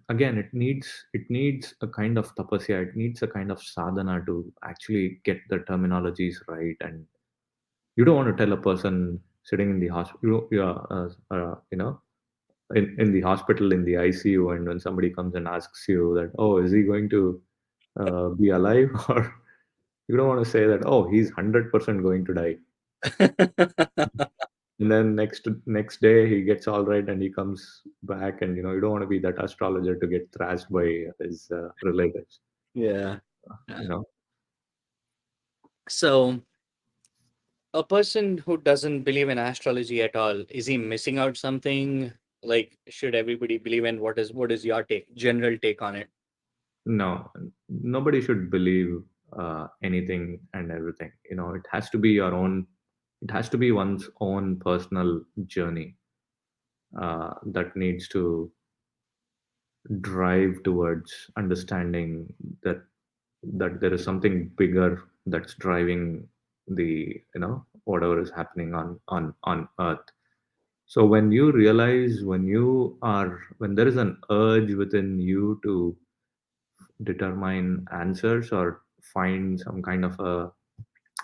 again, it needs a kind of tapasya, it needs a kind of sadhana to actually get the terminologies right. And you don't want to tell a person sitting in the hospital, in the hospital in the ICU, and when somebody comes and asks you that, oh, is he going to be alive? Or you don't want to say that, oh, he's 100% going to die. And then next day he gets all right and he comes back, and you don't want to be that astrologer to get thrashed by his relatives. Yeah. You Yeah. know, So a person who doesn't believe in astrology at all, is he missing out something? Like, should everybody believe in? What is your general take on it? no, nobody should believe anything and everything. It has to be your own. It has to be one's own personal journey that needs to drive towards understanding that there is something bigger that's driving the whatever is happening on earth. So when you realize, when there is an urge within you to determine answers or find some kind of a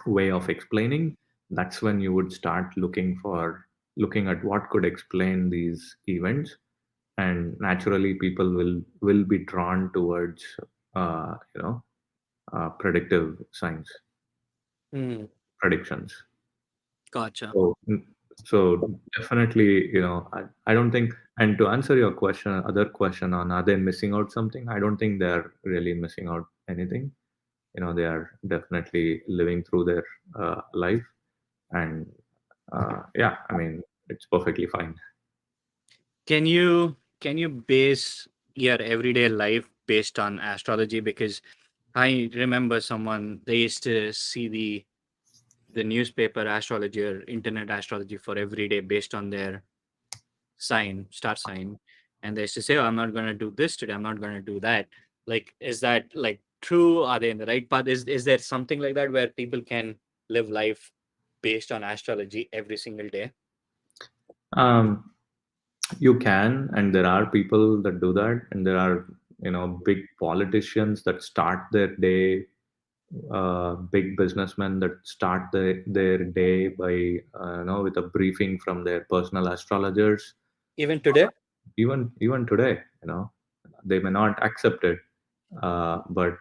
way of explaining, that's when you would start looking at what could explain these events. And naturally people will be drawn towards uh, you know predictive science, Hmm. predictions. Gotcha. So, so definitely, I don't think. And to answer your other question on, are they missing out something, I don't think they're really missing out anything. They are definitely living through their life. And yeah, I mean, it's perfectly fine. Can you base your everyday life based on astrology? Because I remember someone, they used to see the newspaper astrology or internet astrology for every day based on their star sign, and they used to say, "Oh, I'm not going to do this today. I'm not going to do that." Like, is that like true? Are they in the right path? Is there something like that where people can live life based on astrology every single day? um, you can, and there are people that do that, and there are big politicians that start their day, big businessmen that start their day by with a briefing from their personal astrologers. Even today? Even today, they may not accept it, but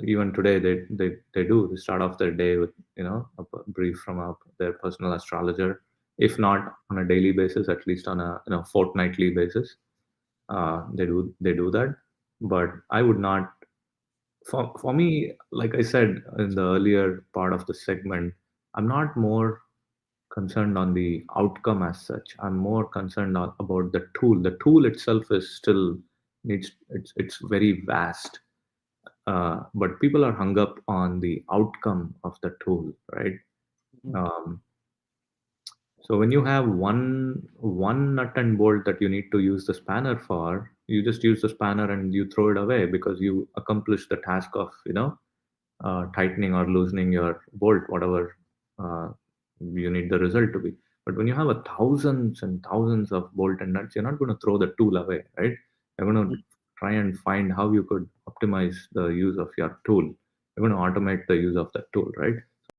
even today they do. They start off their day with a brief from their personal astrologer, if not on a daily basis, at least on a fortnightly basis. They do that. But I would not. For me, like I said in the earlier part of the segment, I'm not more concerned on the outcome as such. I'm more concerned about the tool. The tool itself is still needs it's very vast, but people are hung up on the outcome of the tool, right? Mhm. Um, so when you have one nut and bolt that you need to use the spanner for, you just use the spanner and you throw it away because you accomplish the task of tightening or loosening your bolt, whatever uh, you need the result to be. But when you have a thousands and thousands of bolt and nuts, you're not going to throw the tool away, right? You're going to try and find how you could optimize the use of your tool. You're going to automate the use of that tool, right?